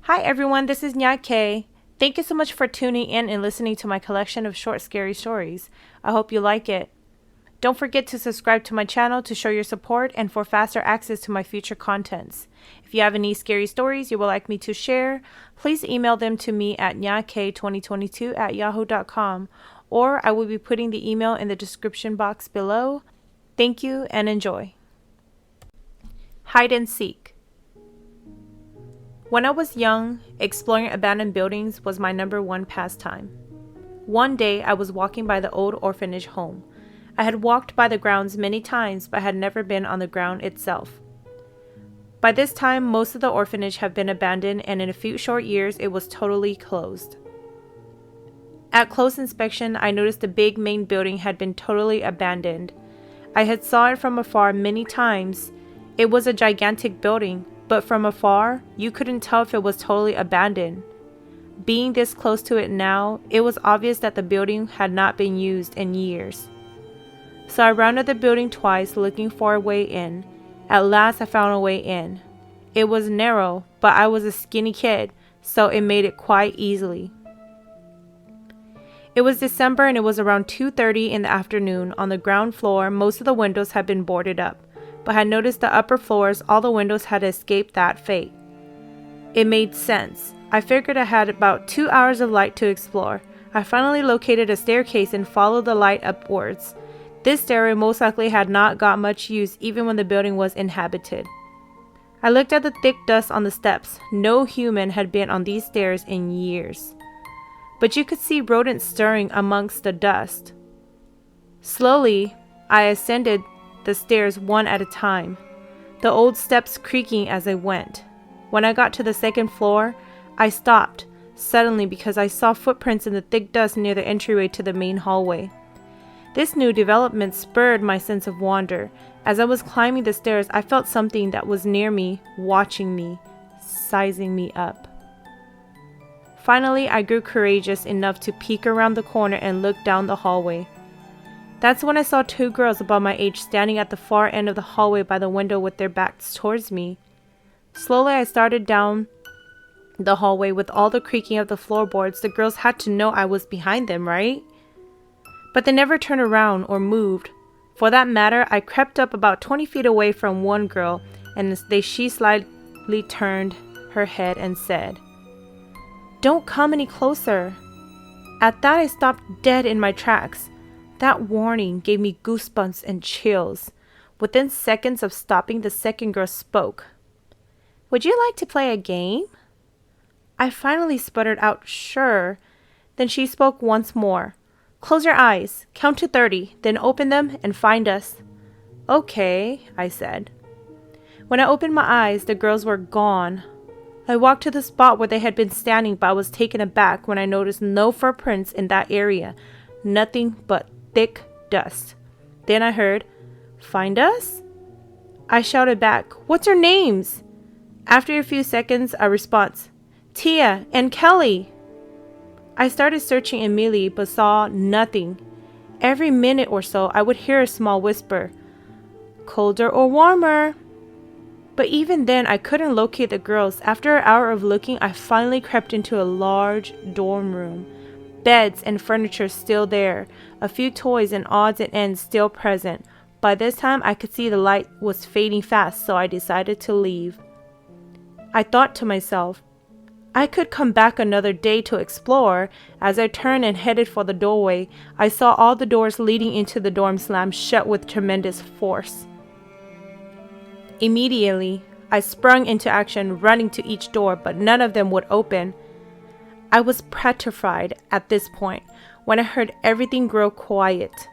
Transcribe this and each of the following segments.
Hi everyone, this is Nya K. Thank you so much for tuning in and listening to my collection of short scary stories. I hope you like it. Don't forget to subscribe to my channel to show your support and for faster access to my future contents. If you have any scary stories you would like me to share, please email them to me at nyk2022@yahoo.com, or I will be putting the email in the description box below. Thank you and enjoy. Hide and seek. When I was young, exploring abandoned buildings was my #1 pastime. One day, I was walking by the old orphanage home. I had walked by the grounds many times, but had never been on the ground itself. By this time, most of the orphanage had been abandoned, and in a few short years, it was totally closed. At close inspection, I noticed the big main building had been totally abandoned. I had saw it from afar many times. It was a gigantic building, but from afar, you couldn't tell if it was totally abandoned. Being this close to it now, it was obvious that the building had not been used in years. So I rounded the building twice looking for a way in. At last I found a way in. It was narrow, but I was a skinny kid, so it made it quite easily. It was December and it was around 2:30 in the afternoon. On the ground floor, most of the windows had been boarded up, but had noticed the upper floors, all the windows had escaped that fate. It made sense. I figured I had about 2 hours of light to explore. I finally located a staircase and followed the light upwards. This stairway most likely had not got much use even when the building was inhabited. I looked at the thick dust on the steps. No human had been on these stairs in years, but you could see rodents stirring amongst the dust. Slowly, I ascended the stairs one at a time, the old steps creaking as I went. When I got to the second floor, I stopped suddenly because I saw footprints in the thick dust near the entryway to the main hallway. This new development spurred my sense of wonder. As I was climbing the stairs, I felt something that was near me, watching me, sizing me up. Finally, I grew courageous enough to peek around the corner and look down the hallway. That's when I saw 2 girls about my age standing at the far end of the hallway by the window with their backs towards me. Slowly, I started down the hallway with all the creaking of the floorboards. The girls had to know I was behind them, right? But they never turned around or moved. For that matter, I crept up about 20 feet away from one girl, and she slightly turned her head and said, "Don't come any closer." At that, I stopped dead in my tracks. That warning gave me goosebumps and chills. Within seconds of stopping, the second girl spoke. "Would you like to play a game?" I finally sputtered out, "Sure." Then she spoke once more. "Close your eyes, count to 30, then open them and find us." "Okay," I said. When I opened my eyes, the girls were gone. I walked to the spot where they had been standing, but I was taken aback when I noticed no footprints in that area. Nothing but thick dust. Then I heard, "Find us?" I shouted back, "What's your names?" After a few seconds, a response, "Tia and Kelly." I started searching immediately but saw nothing. Every minute or so, I would hear a small whisper, "Colder or warmer?" But even then, I couldn't locate the girls. After an hour of looking, I finally crept into a large dorm room. Beds and furniture still there, a few toys and odds and ends still present. By this time, I could see the light was fading fast, so I decided to leave. I thought to myself, I could come back another day to explore. As I turned and headed for the doorway, I saw all the doors leading into the dorm slam shut with tremendous force. Immediately, I sprung into action, running to each door, but none of them would open. I was petrified at this point when I heard everything grow quiet.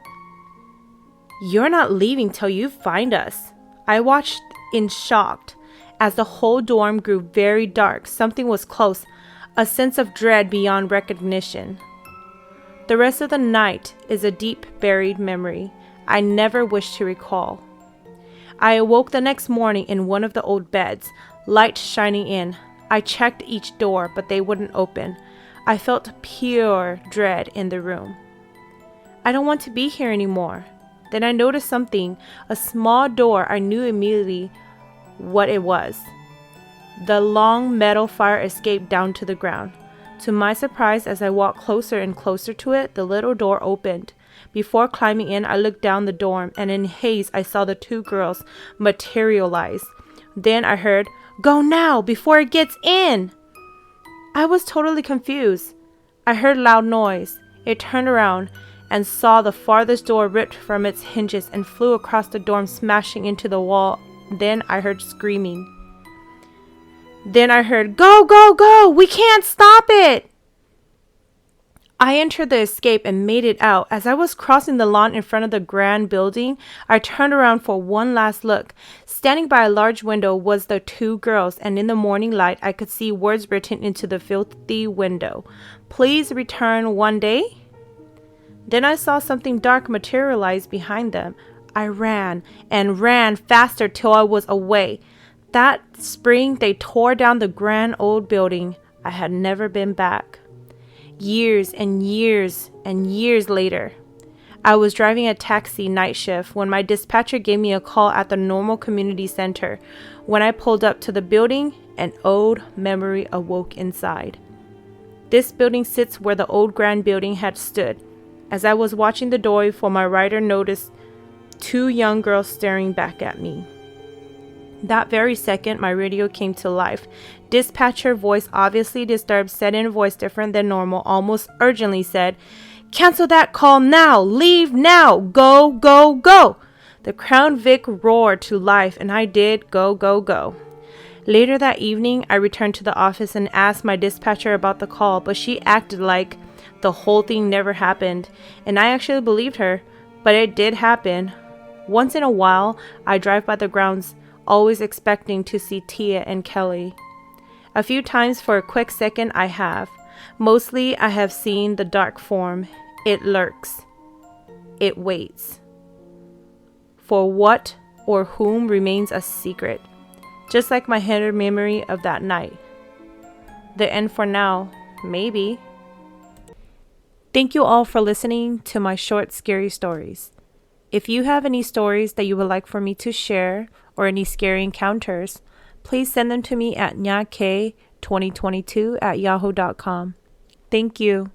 "You're not leaving till you find us." I watched in shock as the whole dorm grew very dark. Something was close, a sense of dread beyond recognition. The rest of the night is a deep buried memory I never wish to recall. I awoke the next morning in one of the old beds, light shining in. I checked each door, but they wouldn't open. I felt pure dread in the room. I don't want to be here anymore. Then I noticed something, a small door. I knew immediately what it was. The long metal fire escape down to the ground. To my surprise, as I walked closer and closer to it, the little door opened. Before climbing in, I looked down the dorm, and in haze, I saw the two girls materialize. Then I heard, "Go now, before it gets in!" I was totally confused. I heard loud noise. It turned around and saw the farthest door ripped from its hinges and flew across the dorm, smashing into the wall. Then I heard screaming. Then I heard, "Go, go, go! We can't stop it!" I entered the escape and made it out. As I was crossing the lawn in front of the grand building, I turned around for one last look. Standing by a large window was the two girls, and in the morning light, I could see words written into the filthy window. "Please return one day." Then I saw something dark materialize behind them. I ran and ran faster till I was away. That spring, they tore down the grand old building. I had never been back. Years and years and years later, I was driving a taxi night shift when my dispatcher gave me a call at the Normal Community Center. When I pulled up to the building, an old memory awoke inside. This building sits where the old grand building had stood. As I was watching the door for my rider, noticed two young girls staring back at me. That very second, my radio came to life. Dispatcher, voice obviously disturbed, said in a voice different than normal, almost urgently said, "Cancel that call now! Leave now! Go, go, go!" The Crown Vic roared to life, and I did go, go, go. Later that evening, I returned to the office and asked my dispatcher about the call, but she acted like the whole thing never happened, and I actually believed her, but it did happen. Once in a while, I drive by the grounds, always expecting to see Tia and Kelly. A few times for a quick second I have. Mostly I have seen the dark form. It lurks. It waits. For what or whom remains a secret. Just like my hidden memory of that night. The end for now, maybe. Thank you all for listening to my short scary stories. If you have any stories that you would like for me to share or any scary encounters, please send them to me at nyake2022@yahoo.com. Thank you.